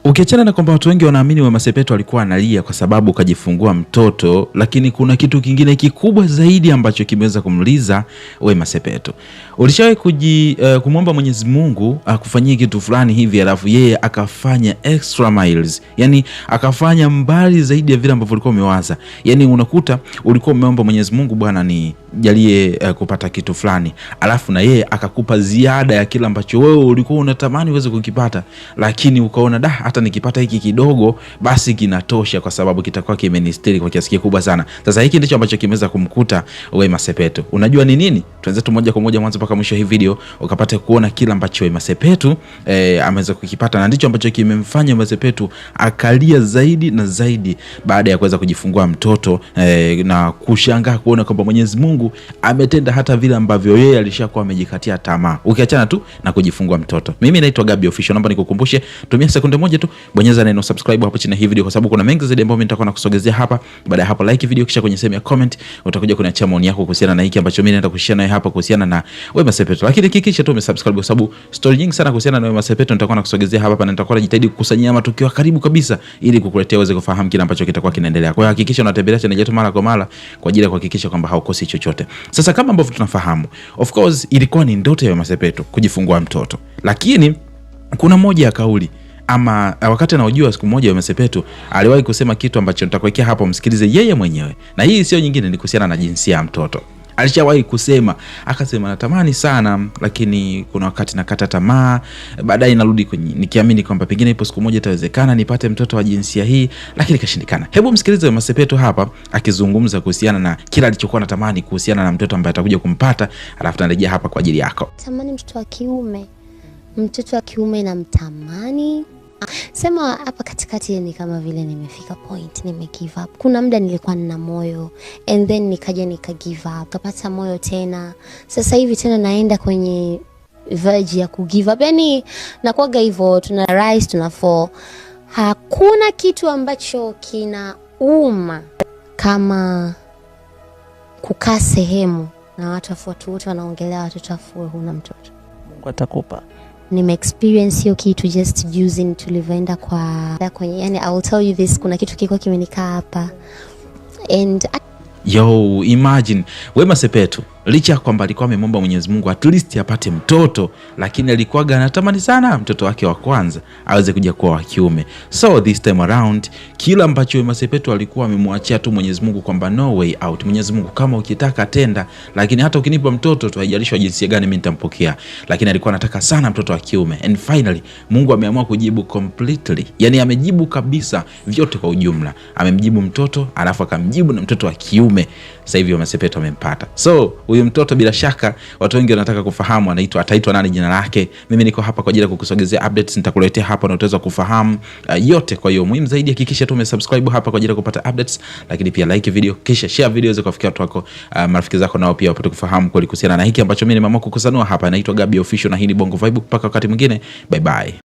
Ukiachana na kwamba watu wengi wanaamini Wema Sepetu alikuwa analia kwa sababu kajifungua mtoto, lakini kuna kitu kingine kikubwa zaidi ambacho kimeweza kumliza Wema Sepetu. Ulishawahi kumwomba Mwenyezi Mungu akufanyie kitu fulani hivi alafu yeye akafanya extra miles, yani akafanya mbali zaidi ya vile ambavyo ulikuwa umewaza? Yani unakuta ulikuwa umeomba Mwenyezi Mungu, Bwana nijalie kupata kitu fulani, alafu na yeye akakupa ziada ya kila ambacho wewe ulikuwa unatamani uweze kukipata, lakini ukaona hata nikipata hiki kidogo basi kinatosha kwa sababu kitakuwa kimenistiri kwa kiasi kikubwa sana. Sasa hiki ndicho ambacho kimeweza kumkuta Wema Sepetu. Unajua ni nini? Tuanze tu moja kwa moja mwanzo mpaka mwisho hii video ukapata kuona kila ambacho Wema Sepetu ameweza kukipata, na ndicho ambacho kimemfanya Wema Sepetu akalia zaidi na zaidi baada ya kuweza kujifungua mtoto na kushangaa kuona kwamba Mwenyezi Mungu ametenda hata vile ambavyo yeye alishakuwa amejikatia tamaa, ukiachana tu na kujifungua mtoto. Mimi naitwa Gabby Official, naomba nikukumbushe, tumia sekunde moja tu bonyeza neno subscribe hapo chini ya hii video kwa sababu kuna mengi zaidi ambayo mimi nitakuwa nakusogezea hapa. Baada ya hapo like video, kisha kwenye sehemu ya comment utakuja kuniachia maoni yako kuhusiana na hiki ambacho mimi naenda kushare nawe hapa kuhusiana na Wema Sepetu. Lakini hakikisha tu umesubscribe kwa sababu story nyingi sana kuhusiana na Wema Sepetu nitakuwa nakusogezea hapa na nitakuwa najitahidi kukusanyia matukio karibu kabisa ili kukuletea uweze kufahamu kile ambacho kitakuwa kinaendelea. Kwa hiyo hakikisha unatembelea channel yetu mara kwa mara kwa ajili ya kuhakikisha kwamba haukosi chochote. Sasa kama ambavyo tunafahamu, of course ilikuwa ni ndoto ya Wema Sepetu kujifungua mtoto. Lakini kuna moja ya kauli ama wakati anaojua siku moja Wema Sepetu aliwahi kusema kitu ambacho nitakuwekea hapo, msikilize yeye mwenyewe. Na hii sio nyingine, ni kuhusiana na jinsia ya mtoto. Alishawahi kusema, akasema natamani sana lakini kuna wakati nakata tamaa, baadaye narudi nikiamini kwamba pengine ipo siku moja itawezekana nipate mtoto wa jinsia hii, lakini kashindikana. Hebu msikilize Wema Sepetu hapa akizungumza kuhusiana na kila alichokuwa natamani kuhusiana na mtoto ambaye atakuja kumpata, alafu narejea hapa kwa ajili yako. Tamani mtoto wa kiume. Mtoto wa kiume namtamani. Sema hapa katikati ni kama vile nimefika point, nime give up. Kuna muda nilikuwa nina moyo and then nikaja nika give up, kapata moyo tena. Sasa hivi tena naenda kwenye verge ya ku give up. Yani nakuaga hivyo, tuna rise tuna fall. Hakuna kitu ambacho kinauma kama kukaa sehemu na watu wote wanaongelea watoto afu huna mtoto. Mungu atakupa. Nime experience hiyo kitu just using tulivyoenda kwenye, yani I will tell you this, kuna kitu kiko kimenikaa hapa and yo imagine Wema Sepetu licha kwamba alikuwa amemwomba Mwenyezi Mungu at least apate mtoto, lakini alikuwa anatamani sana mtoto wake wa kwanza aweze kuja kuwa wa kiume. So this time around kila ambacho Wema Sepetu alikuwa amemwachia tu Mwenyezi Mungu kwamba no way out, Mwenyezi Mungu kama ukitaka tenda, lakini hata ukinipa mtoto tu haijalishi jinsi gani mimi nitampokea, lakini alikuwa anataka sana mtoto wa kiume. And finally Mungu ameamua kujibu completely, yani amejibu kabisa vyote kwa ujumla. Amemjibu mtoto alafu akamjibu na mtoto wa kiume. Sasa hivi Wema Sepetu amempata. So huyu mtoto bila shaka watu wengi wanataka kufahamu ataitwa nani, jina lake. Mimi niko hapa kwa ajili ya kukusogezea updates, nitakuletea hapa na utaweza kufahamu yote. Kwa hiyo muhimu zaidi hakikisha tu umesubscribe hapa kwa ajili ya kupata updates, lakini pia like video, kisha share video hizo kufikia watu wako, marafiki zako nao pia wapate kufahamu kuhusiana na hiki ambacho mimi nimeamua kukusanua hapa. Naitwa Gabby Official na hii ni Bongo Vibe. Mpaka wakati mwingine, bye bye.